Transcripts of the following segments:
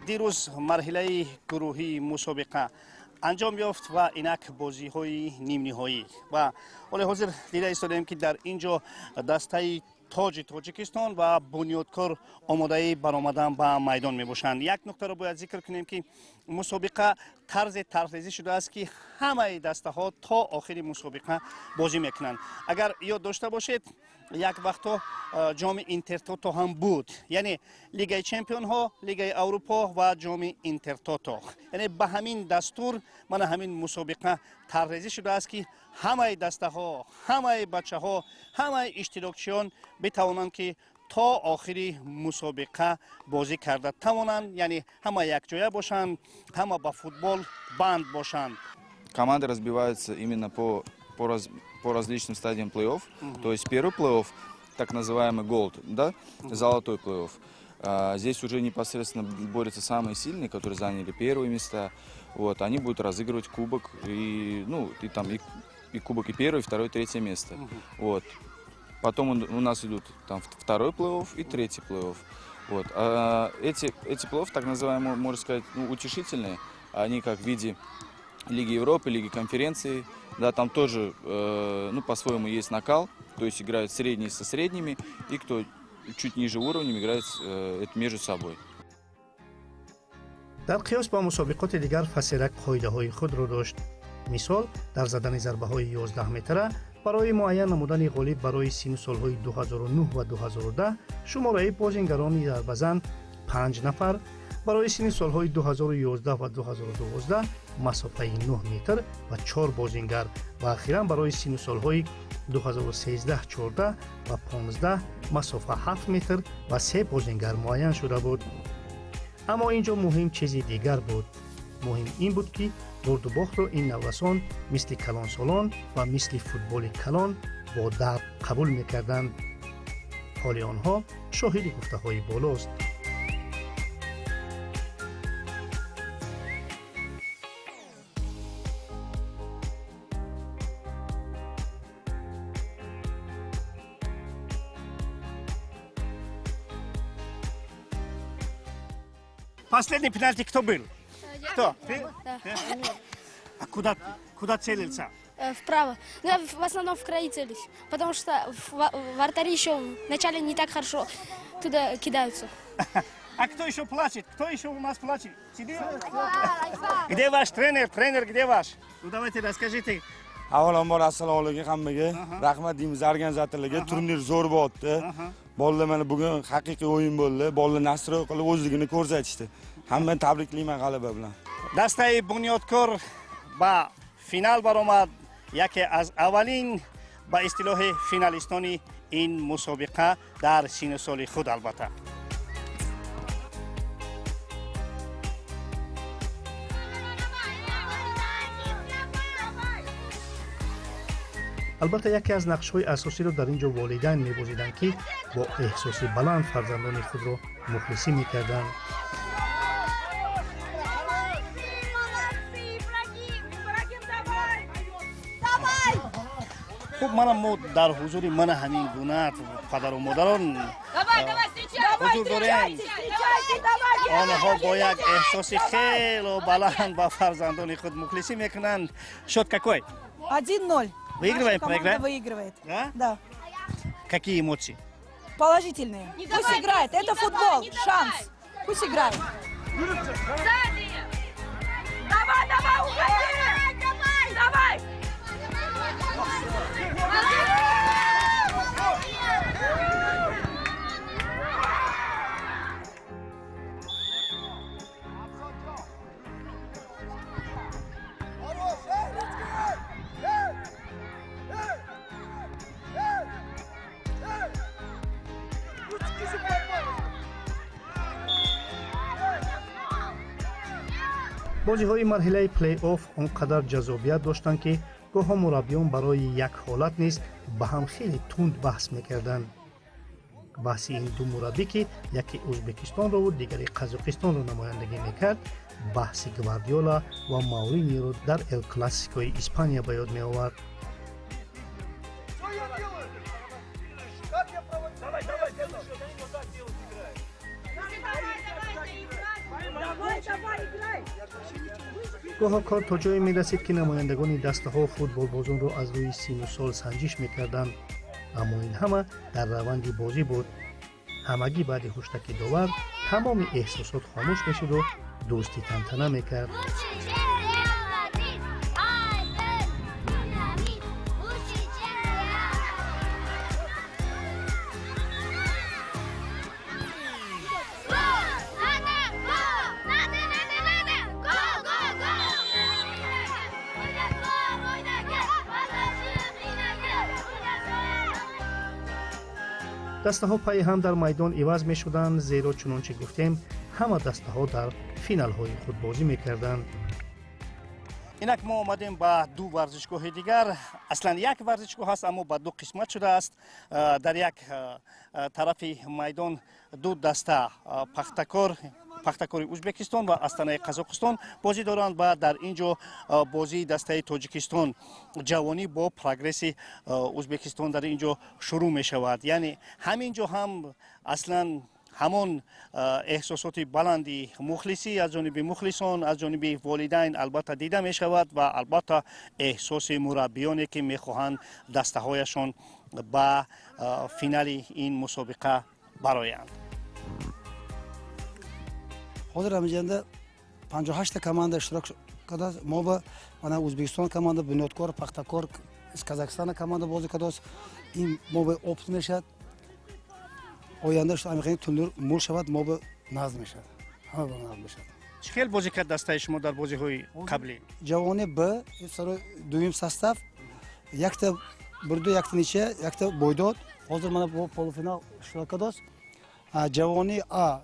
дирӯз марҳилаи гурӯҳии мусобиқа анҷом ёфт ва инак бозиҳои нимниҳоӣ ва ҳоле ҳозир дида истодем ки дар ин ҷо дастаи тоҷи тоҷикистон ва бунёдкор омодаи баромадан ба майдон мебошанд. Як нуқтаро бояд зикр кунем ки мусобиқа тарзе тарҳрезӣ шудааст ки ҳамаи дастаҳо то охири мусобиқа бозӣ мекунанд. Агар ёд дошта бошед, як вақтҳо ҷоми Интертото ҳам буд, яъне Лигаи Чемпионҳо, Лигаи Аврупо ва ҷоми Интертото. Яъне ба ҳамин дастур мана ҳамин мусобиқа тарҳрезӣ шудааст ки ҳамаи дастаҳо, ҳамаи бачаҳо, ҳамаи иштирокчиён битавонанд ки то охири мусобиқа бозӣ карда тавонанд, яъне ҳама якҷоя бошанд, ҳама ба футбол банд бошанд. Команды разбиваются именно по различным стадиям плей-офф. То есть первый плей-офф, так называемый Gold, да, золотой плей-офф. Здесь уже непосредственно борются самые сильные, которые заняли первые места. Вот, они будут разыгрывать кубок и, и кубок и первое, и второе, и третье место. Вот. Потом у нас идут там второй плей-офф и третий плей-офф. Вот. Эти плей-офф, так называемые, можно сказать, утешительные, они как в виде Лиги Европы, Лиги конференции. Да, там тоже, по-своему есть накал, то есть играют средние со средними, и кто чуть ниже уровнем играет между собой. дар қиёс ба мусобиқоти дигар фасирак қоидаҳои худро дошт. мисол дар задани зарбаҳои 11 метра барои муайян намудани ғолиб барои сину солҳои 2009 ва 2010 шумораи бозингарони зарбазан 5 нафар, барои сини солҳои 2011 ва 2012 масофаи 9 метр ва 4 бозингар ва ахиран барои сину солҳои 2013, 14 ва 15 масофа 7 метр ва 3 бозингар муайян шуда буд. аммо ин ҷо муҳим чизи дигар буд. муҳим ин буд ки бурдубохтро ин наврасон мисли калонсолон ва мисли футболи калон бо дард қабул мекарданд. ҳоли онҳо шоҳиди гуфтаҳои болост. Последний пенальти кто был? Кто? Ты? А куда целился? Вправо. Ну, я в основном в край целюсь, потому что вратари еще вначале не так хорошо туда кидаются. А кто еще плачет? Кто еще у нас плачет? Тебе? Где ваш тренер? Тренер где ваш? Ну давайте расскажите. Avvalambor assalomu alaykum hammaga. Rahmat deymiz organizatorlarga. Turnir zo'r bo'ldi. Bolalar mana bugun haqiqiy o'yin bo'ldi. Bolalar nastroy qilib o'zligini ko'rsatishdi. Hammani tabriklayman g'alaba bilan. Дастаи бунёдкор ба финал баромад. яке аз аввалин ба истилоҳи финалистони ин мусобиқа дар сину соли худ албатта. албатта яке аз нақшҳои асосиро дар ин ҷо волидайн мебозиданд ки бо эҳсоси баланд фарзандони худро мухлисӣ мекарданд. خب منم در حضور من همین گونه پدر و مادران حضور داریم. آنها با یک احساس خیلی بلند با فرزندان خود مخلصی میکنند. شد какой? 1-0. Выигрывает, команда выигрывает. Да? Какие эмоции? Положительные. Пусть играет. Это футбол. Шанс. Пусть играет. Давай, давай, уходи! Давай! бозиҳои марҳилаи плей-офф он қадар ҷазобият доштанд ки гоҳҳо мураббиён барои як ҳолат низ ба ҳам хеле тунд баҳс мекарданд. баҳси ин ду мураббӣ ки яке ӯзбекистонро дигари қазоқистонро намояндагӣ мекард, баҳси Гвардиола ва Мауриньоро дар эл классикои Испания ба ёд меовард. гоҳо кор то ҷое мерасид ки намояндагони дастаҳо футболбозонро аз рӯи сину сол санҷиш мекарданд, аммо ин ҳама дар раванди бозӣ буд. ҳамагӣ баъди хуштаки довар тамоми эҳсосот хомӯш мешуду дӯстӣ тантана мекард. дастаҳо пайи ҳам дар майдон иваз мешуданд, зеро чунончи гуфтем, ҳама дастаҳо дар финалҳои худ бозӣ мекарданд. инак мо омадем ба ду варзишгоҳи дигар. Аслан як варзишгоҳ ҳаст, аммо ба ду қисмат шудааст. дар як тарафи майдон ду даста пахтакори ӯзбекистон ва астанаи қазоқистон бозӣ доранд ва дар ин ҷо бозии дастаи тоҷикистон ҷавонӣ бо прогресси ӯзбекистон дар ин ҷо шурӯъ мешавад. яъне ҳамин ҷо ҳам аслан ҳамон эҳсосоти баланди мухлисӣ аз ҷониби мухлисон, аз ҷониби волидайн албатта дида мешавад ва албатта эҳсоси мураббиёне ки мехоҳанд дастаҳояшон ба финали ин мусобиқа бароянд. ҳозир ҳамаҷанда 58 команда иштирок кардааст. мо ба мана Ӯзбекистон команда, Бунёдкор, Пахтакор, из Казахстана команда бозӣ кардааст. ин мо ба опит мешавад. оянда амиқани турнир мул шавад, мо ба назм мешавад. ҳама ба назм мешавад. чӣ хел бозӣ кард дастаи шумо дар бозиҳои қаблӣ? ҷавони Б сарои дуюм состав, якта бурду, якта нича, якта бойдод. ҳозир мана бо полуфинал иштирок кардааст. ҷавони А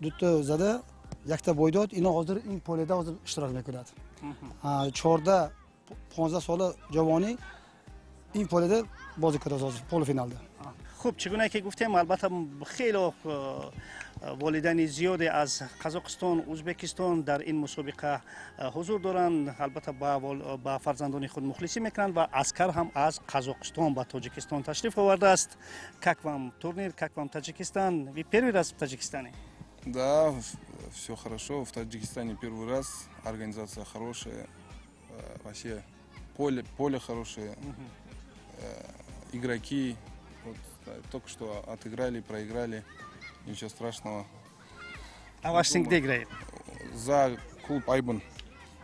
дута зада, якта бойдод. ино ҳозир ин поледа ҳозир иштирок мекунад. 14-15 сола ҷавонӣ ин поледа бозӣ кардааст ҳозир полуфиналда. хуб, чӣ гуна ки гуфтем, албатта хело волидайни зиёде аз Қазоқистон, Ӯзбекистон дар ин мусобиқа ҳузур доранд. албатта ба фарзандони худ мухлисӣ мекунанд ва аскар ҳам аз Қазоқистон ба Тоҷикистон ташриф овардааст. Как вам турнир, как вам Таджикистан? Вы первый раз в Таджикистане? Да, все хорошо. В Таджикистане первый раз. Организация хорошая. Вообще поле хорошее. Игроки. Вот, только что отыграли, проиграли. Ничего страшного. А ваш сын где играет? За клуб Айбан.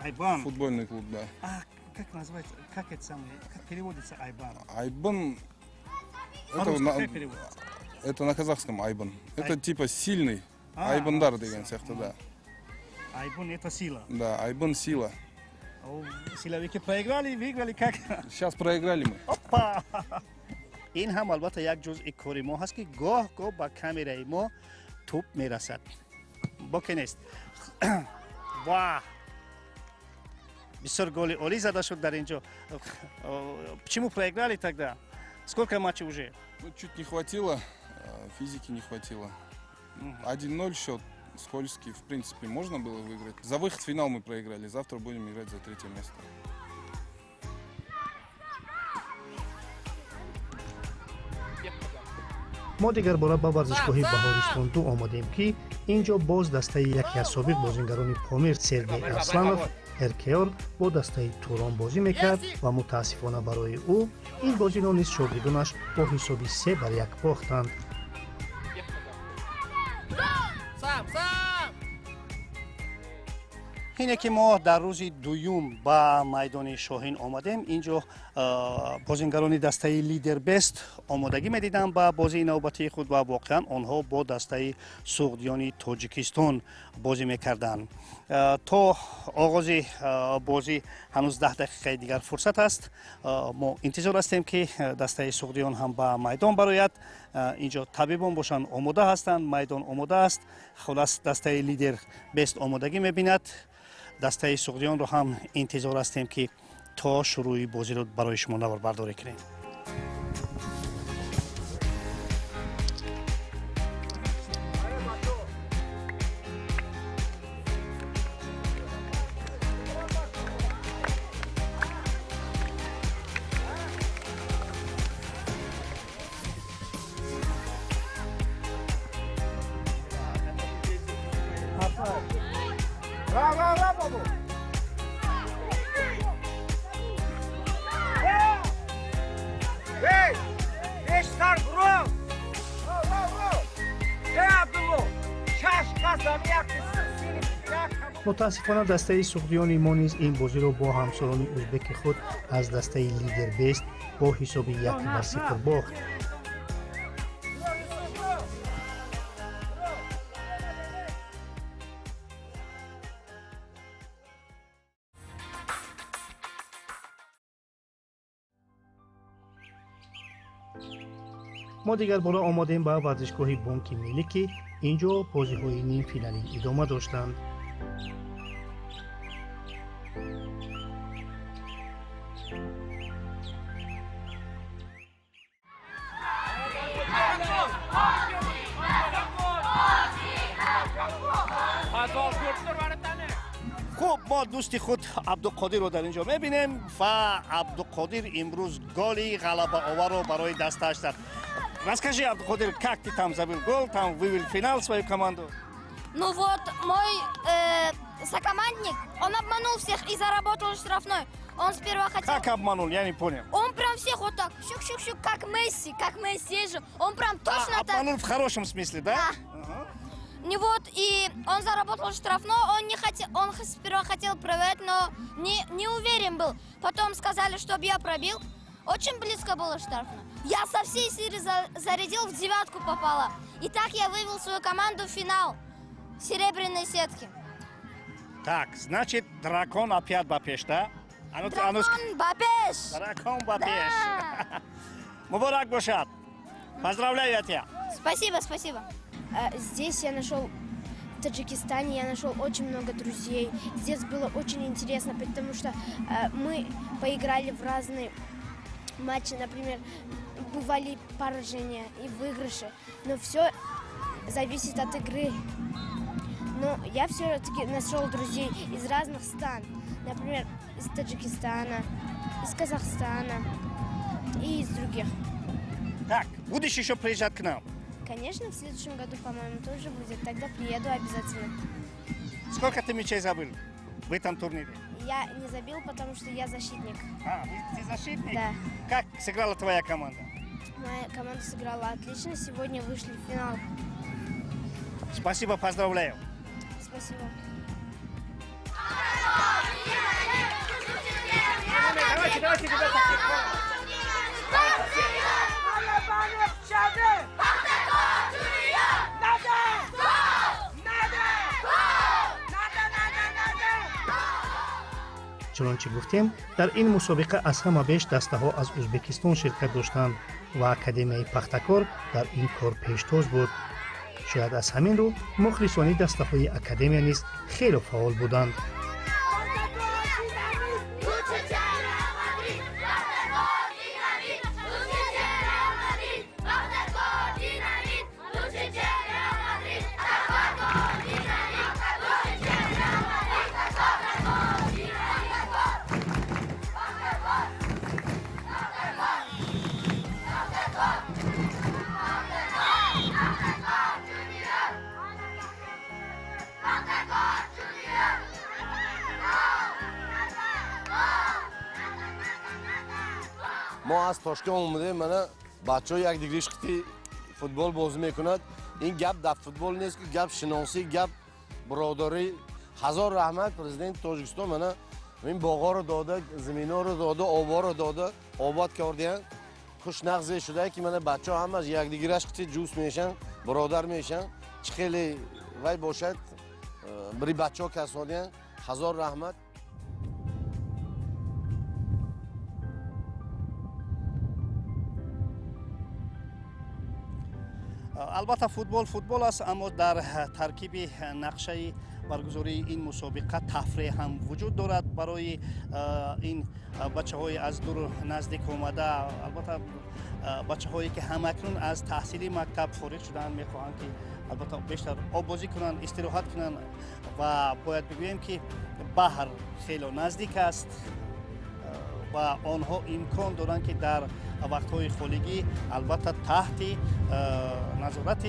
Айбан? Футбольный клуб, да. А как называется? Как это самое? Как переводится Айбан? Айбан. Как переводится? Это на казахском Айбан. Это типа сильный. Айбандар деген сияқты, да. Айбан это сила? Да, Айбан сила. Силовики проиграли, выиграли как? Сейчас проиграли мы. Опа! ин ҳам албатта як ҷузъи кори мо ҳаст ки гоҳ-гоҳ ба камераи мо туп мерасад. боке нест. ва бисёр голи олӣ зада шуд дар ин ҷо. Почему проиграли тогда? Сколько матчей уже? Ну, чуть не хватило, физики не хватило. 1-0 счет, скользкий, в принципе, можно было выиграть. За выход в финал мы проиграли, завтра будем играть за 3-е место. мо дигар бора ба варзишгоҳи Баҳористон 2 омадем ки ин ҷо боз дастаи яке аз собиқ бозингарони Помир Сергей Арсланов РКО бо дастаи Турон бозӣ мекард ва мутаассифона барои ӯ ин бозиро низ шогирдонаш бо ҳисоби 3-1 бохтанд. ине ки мо дар рӯзи дуюм ба майдони Шоҳин омадем. ин ҷо бозингарони дастаи Лидербест омодагӣ медиданд ба бозии навбатии худ ва воқеан онҳо бо дастаи Суғдиёни Тоҷикистон бозӣ мекарданд. то оғози бозӣ ҳанӯз 10 дақиқаи дигар фурсат аст. мо интизор ҳастем ки дастаи Суғдиён ҳам ба майдон барояд. ин ҷо табибон бошанд, омода ҳастанд, майдон омода аст. хулас дастаи Лидербест омодагӣ мебинад. дастаи Суғдиёнро ҳам интизор ҳастем ки то шурӯи бозиро барои шумо наварбардорӣ кунем. Bravo, bravo, bravo. متاسفانه دسته سوخدیان ما نیز این بازی را با همسران ازبک خود از دسته لیدر بیست با حساب 1-0 باخت. ما دیگر بالا آمادیم به ورزشگاه بانک ملی که اینجا بازی‌های نیم فینالی ادامه داشتند. خب ما دوست خود عبدالقادر رو در اینجا میبینیم و عبدالقادر امروز گلی غلبه آور رو برای دستش داد. Расскажи, Абдулкадир, как ты там забил гол, там вывел в финал свою команду? Ну вот, мой сокомандник, он обманул всех и заработал штрафной. Он сперва хотел... Как обманул? Я не понял. Он прям всех вот так, щук-щук-щук, как Месси же. Он прям точно так... Обманул в хорошем смысле, да? Да. Не вот, и он заработал штрафной, он сперва хотел проверить, но не уверен был. Потом сказали, чтобы я пробил. Очень близко было штрафно. Я со всей силы зарядил, в девятку попала. И так я вывел свою команду в финал серебряной сетки. Так, значит, дракон опять Бапеш, да? Дракон Бапеш! Дракон Бапеш! Мубарак бошад! Поздравляю я тебя! Спасибо. Здесь я нашел, в Таджикистане я нашел очень много друзей. Здесь было очень интересно, потому что мы поиграли в разные матчи, например, бывали поражения и выигрыши, но все зависит от игры. Но я все-таки нашел друзей из разных стран, например, из Таджикистана, из Казахстана и из других. Так, будешь еще приезжать к нам? Конечно, в следующем году, по-моему, тоже будет. Тогда приеду обязательно. Сколько ты мячей забыл в этом турнире? Я не забил, потому что я защитник. Ты защитник? Да. Как сыграла твоя команда? Моя команда сыграла отлично. Сегодня вышли в финал. Спасибо, поздравляю. Спасибо. Давайте, ребята. چنانچه گفتیم در این مسابقه از همه بیش دسته‌ها از ازبکستان شرکت داشتند و اکادمیای پختکار در این کار پیشتاز بود. شاید از همین رو مخلصانی دسته‌های اکادمی نیز خیلی فعال بودند. ما از تاشکند اومدیم، من بچه‌ها یک دیگه خیلی فوتبال بازی میکنند. این گپ در فوتبال نیست که گپ شناسی، گپ برادری. هزار رحمت پرزیدنت تاجیکستان من این باغا رو داده، زمینا رو داده، آبا رو داده، آباد کردن. خوش نغزه شده که من بچه‌ها هم از یک دیگه خیلی جوس میشن، برادر میشن. چه خیلی وای باشد بری بچه‌ها کسادین. هزار رحمت. البته فوتبال است، اما در ترکیب نقشه برگزاری این مسابقه تفریح هم وجود دارد برای این بچه‌های از دور نزدیک اومده. البته بچه‌هایی که همکنون از تحصیلی مکتب فارغ شدن میخواهند که البته بیشتر آبازی کنند، استراحت کنند و باید بگوییم که بحر خیلی نزدیک است و آنها امکان دارند که در وقت‌های خالگی البته تحت نظارت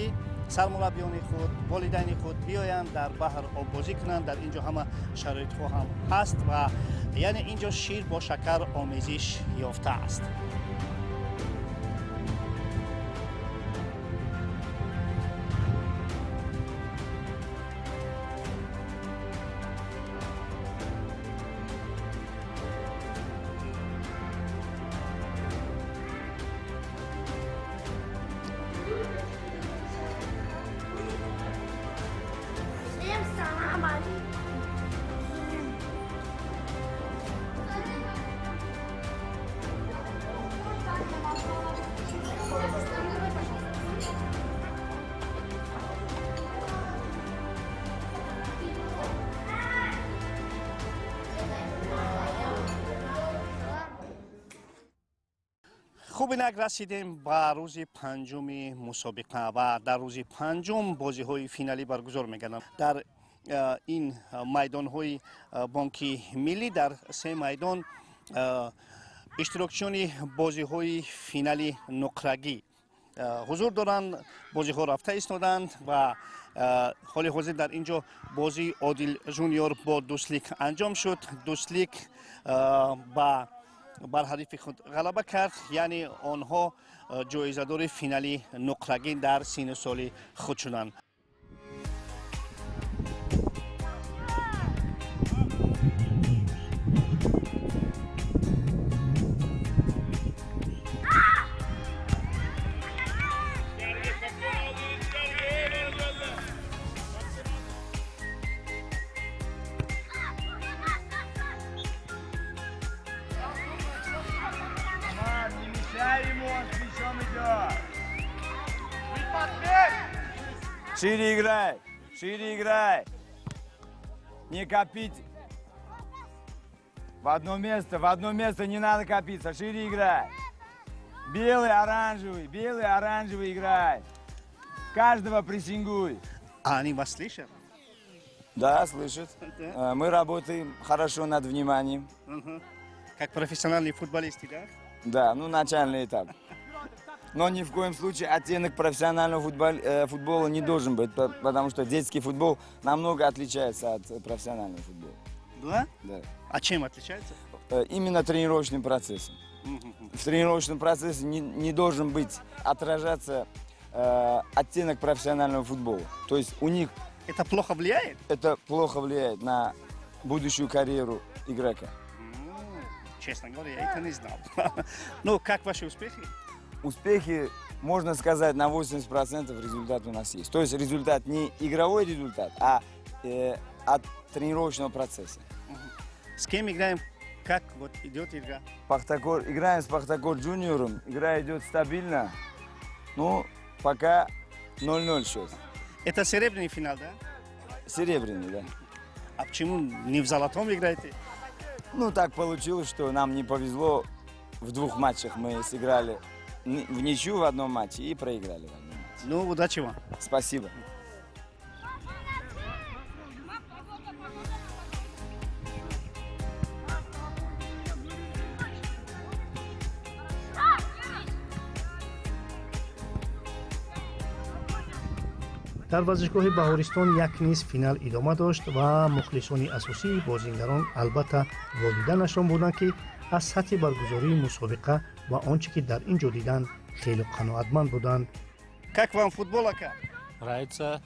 سرمربیان خود، والدین خود بیایند در بحر آبازی کنند. در اینجا همه شرایط هم هست و یعنی اینجا شیر با شکر آمیزش یافته است. хуб инак расидем ба рӯзи панҷуми мусобиқа ва дар рӯзи панҷум бозиҳои финалӣ баргузор мегарданд. Дар ин майдонҳои Бонки Миллӣ дар се майдон иштирокчиёни бозиҳои финали нуқрагӣ ҳузур доранд. Бозиҳо рафта истоданд ва ҳоли ҳозир дар ин ҷо бозии Одил Жуниор бо Дуслик анҷом шуд. Дуслик бар ҳарифи худ ғалаба кард, яъне онҳо ҷоизадори финали нуқрагӣ дар синну соли худ шуданд. Шире играй. Не копить. В одно место не надо копиться. Шире играй. Белый, оранжевый играй. Каждого прессингуй. А они вас слышат? Да, слышат. Мы работаем хорошо над вниманием. Как профессиональные футболисты, да? Да, ну начальный этап. Но ни в коем случае оттенок профессионального футбола не должен быть, потому что детский футбол намного отличается от профессионального футбола. Да? Да. А чем отличается? Именно тренировочным процессом. В тренировочном процессе не должен быть отражаться оттенок профессионального футбола. То есть у них... Это плохо влияет? Это плохо влияет на будущую карьеру игрока. Честно говоря, я это не знал. Ну, как ваши успехи? Успехи, можно сказать, на 80% результат у нас есть. То есть результат не игровой результат, а от тренировочного процесса. С кем играем? Как вот идет игра? Играем с Пахтакор Джуниором. Игра идет стабильно. Ну, пока 0-0 счет. Это серебряный финал, да? Серебряный, да. А почему не в золотом играете? Ну, так получилось, что нам не повезло. В 2 матчах мы сыграли в ничью в одном матче и проиграли в одном матче. Ну, удачи вам. Спасибо. дар варзишгоҳи Баҳористон як низ финал идома дошт ва мухлисони асосии бозингарон албатта волиданашон буданд ки аз сатҳи баргузории мусобиқа ва онче ки дар ин ҷо диданд хеле қаноатманд буданд. Как вам футбол, ака? Нравится.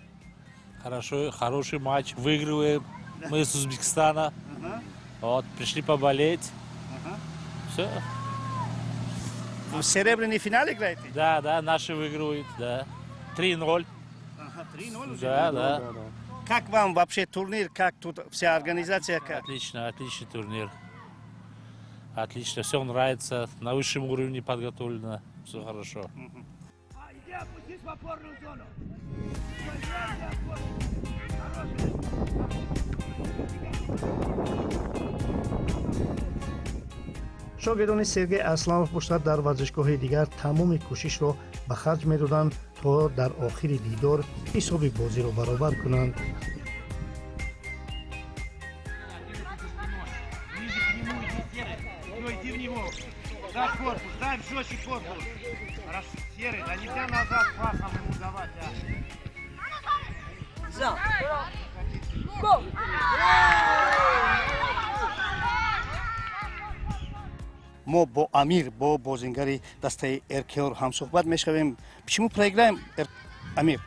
Хороший матч. Выигрываем. Мы из Узбекистана. Вот, пришли поболеть. Все. В серебряный финал играете? Да, наши выигрывают, да. 3-0. 3-0 уже? Да. Как вам вообще турнир? Как тут вся организация? Отличный турнир. Отлично, все нравится. На высшем уровне подготовлено. Все хорошо. шогирдони Сергей Асланов бошад дар варзишгоҳи дигар тамоми кӯшишро ба харҷ медоданд то дар охири дидор ҳисоби бозиро баробар кунанд. Да, корпус, дай жестче корпус. Серый, да нельзя назад пасом ему давать, Взял. Гол! мо бо Амир, бо бозингари дастаи РКО ҳамсуҳбат мешавем. Почему проиграем, Амир?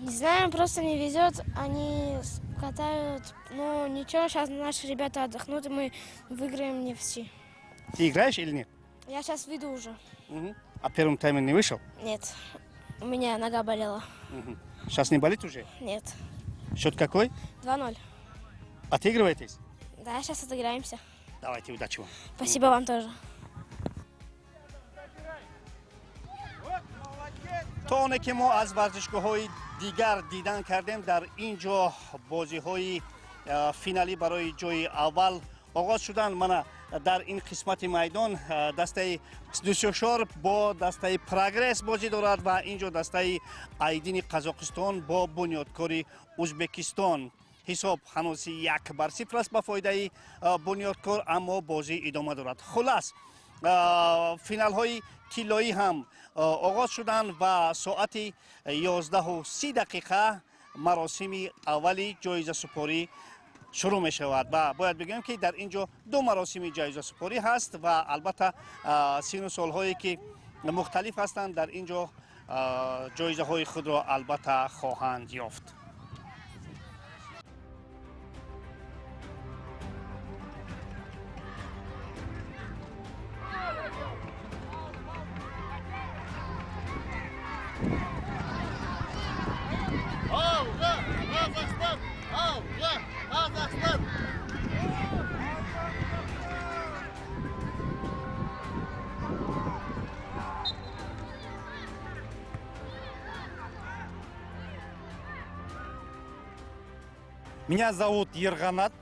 Не знаю, просто не везет. Они катают. Ну ничего, сейчас наши ребята отдохнут, и мы выиграем не все. Ты играешь или нет? Я сейчас выйду уже. А первым таймом не вышел? Нет. У меня нога болела. Сейчас не болит уже? Нет. Счет какой? 2-0. Отыгрываетесь? Да, сейчас отыграемся. Давайте, удачи вам. Спасибо вам тоже. то оне ки мо аз варзишгоҳҳои дигар дидан кардем дар ин ҷо бозиҳои финалӣ барои ҷои аввал оғоз шуданд. Мана дар ин қисмати майдон дастаи Дусёшор бо дастаи Прогресс бозӣ дорад ва инҷо дастаи Айдини Қазоқистон бо Бунёдкори Узбекистон. ҳисоб ҳанӯз 1-0 аст ба фоидаи Бунёдкор, аммо бозӣ идома дорад. Хулас финалҳои тиллоӣ ҳам оғоз шуданд ва соати 11:30 маросими аввали ҷоизасупорӣ шурӯъ мешавад ва бояд бигӯем ки дар ин ҷо ду маросими ҷоизасупорӣ ҳаст ва албатта сину солҳое ки мухталиф ҳастанд дар ин ҷо ҷоизаҳои худро албатта хоҳанд ёфт. Меня зовут Ерганат.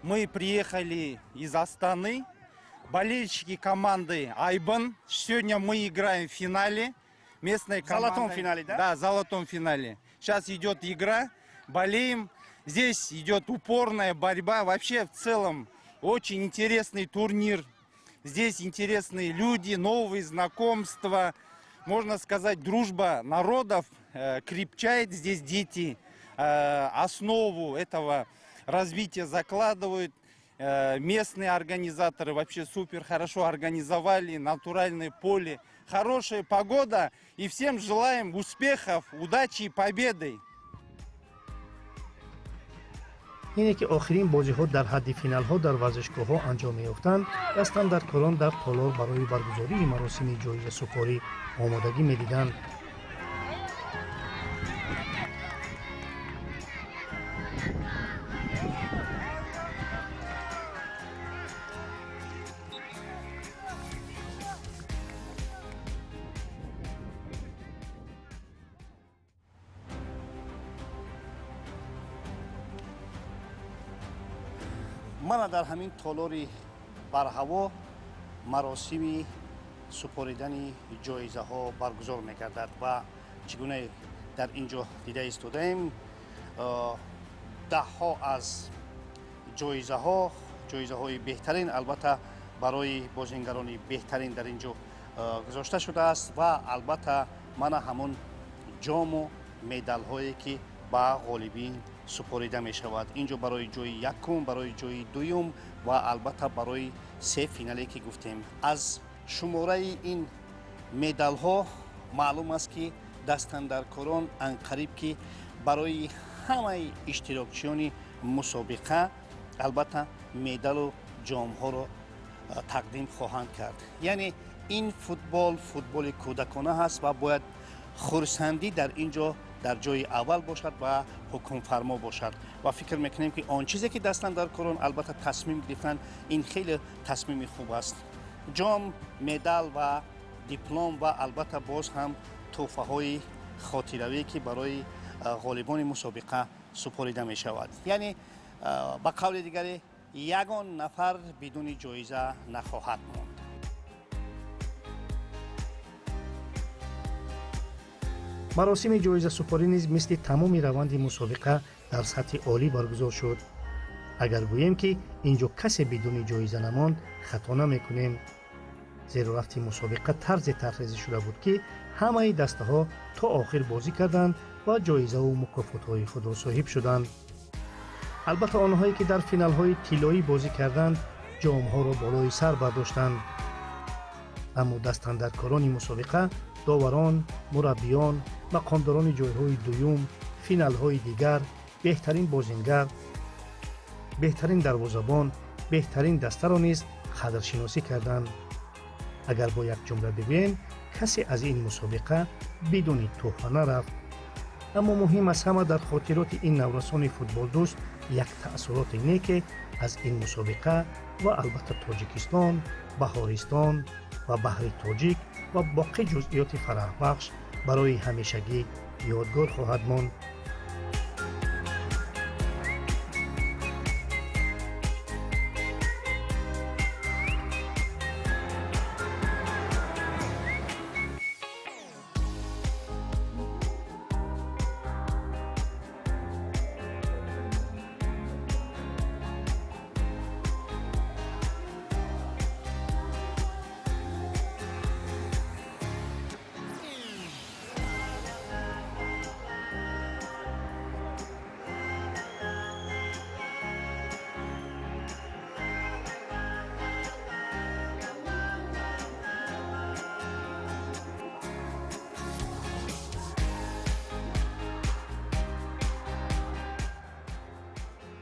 Мы приехали из Астаны. Болельщики команды Айбан. Сегодня мы играем в финале. Местной командой. Золотом финале, да? Да, золотом финале. Сейчас идет игра. Болеем. Здесь идет упорная борьба. Вообще в целом очень интересный турнир. Здесь интересные люди, новые знакомства. Можно сказать, дружба народов крепчает. Здесь дети основу этого развития закладывают. Местные организаторы вообще супер хорошо организовали натуральное поле. Хорошая погода. И всем желаем успехов, удачи и победы. ине ки охирин бозиҳо дар ҳадди финалҳо дар варзишгоҳҳо анҷом меёфтанд ва стандарткорон дар толор барои баргузории маросими ҷоизасупорӣ омодагӣ медиданд. мана дар ҳамин толори барҳаво маросими супоридани ҷоизаҳо баргузор мегардад ва чӣ гуна дар ин ҷо дида истодаем даҳҳо аз ҷоизаҳои беҳтарин албатта барои бозингарони беҳтарин дар ин ҷо гузошта шудааст ва албатта мана ҳамон ҷому медалҳое ки ба ғолибин супорида мешавад. Ин ҷо барои ҷои якум, барои ҷои дуюм ва албатта барои се финале ки гуфтем. Аз шумораи ин медалҳо маълум аст ки дастандаркорон анқариб ки барои ҳамаи иштирокчиёни мусобиқа албатта медалу ҷомҳоро тақдим хоҳанд кард. Яъне ин футболи кӯдакона ҳаст ва бояд хурсандӣ дар ин ҷо дар ҷои аввал бошад ва ҳукмфармо бошад ва фикр мекунем ки он чизе ки дастандаркорон албатта тасмим гирифтанд ин хеле тасмими хуб аст. ҷом, медал ва диплом ва албатта боз ҳам тӯҳфаҳои хотиравӣ ки барои ғолибони мусобиқа супорида мешавад. яъне ба қавли дигаре ягон нафар бидуни ҷоиза нахоҳад монд. маросими ҷоизасупорӣ низ мисли тамоми раванди мусобиқа дар сатҳи олӣ баргузор шуд. агар гӯем ки ин ҷо касе бидуни ҷоиза намонд, хато намекунем, зеро рафти мусобиқа тарзе тархезӣ шуда буд ки ҳамаи дастаҳо то охир бозӣ карданд ва ҷоизаву мукофотҳои худро соҳиб шуданд. албатта онҳое ки дар финалҳои тиллоӣ бозӣ карданд, ҷомҳоро болои сар бардоштанд. аммо дастандаркорони мусобиқа, доварон, мураббиён, мақомдорони ҷойҳои дуюм, финалҳои дигар, беҳтарин бозингар, беҳтарин дарвозабон, беҳтарин дастаро низ қадршиносӣ карданд. агар бо як ҷумла бигӯем, касе аз ин мусобиқа бидуни тӯҳфа нарафт. аммо муҳим аз ҳама дар хотироти ин наврасони футболдӯст як таъссуроти неке аз ин мусобиқа ва албатта тоҷикистон, баҳористон ва баҳри тоҷик ва боқӣ ҷузъиёти фараҳбахш барои ҳамешагӣ ёдгор хоҳад монд.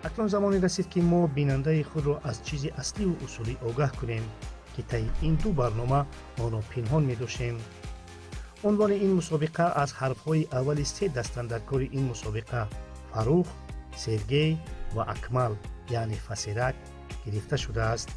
اکنون زمانی رسید که ما بیننده خود را از چیز اصلی و اصولی آگاه کنیم که طی این دو برنامه آن را پنهان می داشتیم. عنوان این مسابقه از حرفهای اول سه دستاندرکار این مسابقه فروخ، سرگی و اکمل یعنی فسیرک گرفته شده است.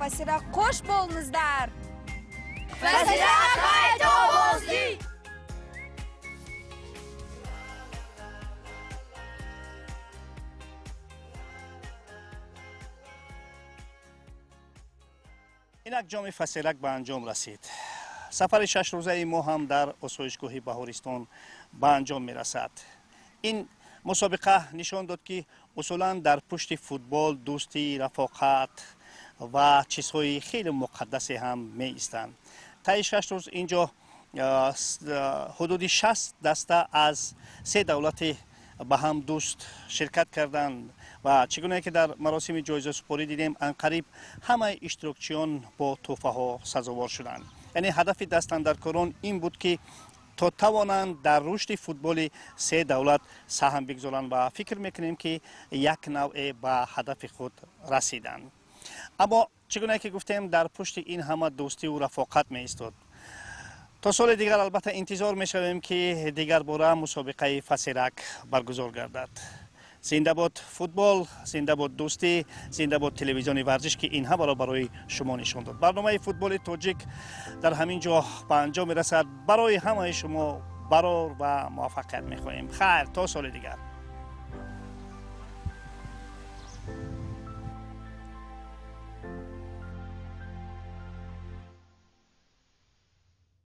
Fasirak qo'sh bo'lingizlar. Fasirak hayt ovozli. اینک جام فسیلک به انجام رسید. سفر 6 روزه ما هم در آسایشگاه بهارستان به انجام می رسد. این مسابقه نشان داد که اصولا در پشت فوتبال دوستی، رفاقت و چیزهای خیلی مقدس هم می ایستند. طی 6 روز اینجا حدود 60 دسته از 3 دولت به هم دوست شرکت کردند و چگونه که در مراسم جایزه سپاری دیدیم انقریب همه اشتراکچیان با تحفه ها سزاوار شدند. یعنی هدف دستاندرکاران این بود که تا توانند در رشد فوتبال 3 دولت سهم بگذارند و فکر میکنیم که یک نوع به هدف خود رسیدند. اما چگونه که گفتیم در پشت این همه دوستی و رفاقت می ایستاد. تا سال دیگر البته انتظار می شویم که دیگر باره مسابقه فسیلک برگزار گردد. زنده باد فوتبال، زنده باد دوستی، زنده باد تلویزیون ورزش که اینها برای شما نشان داد. برنامه فوتبال تاجیک در همین جا به انجام می رسد. برای همه شما برار و موفقیت می خواهیم. خیر تا سال دیگر.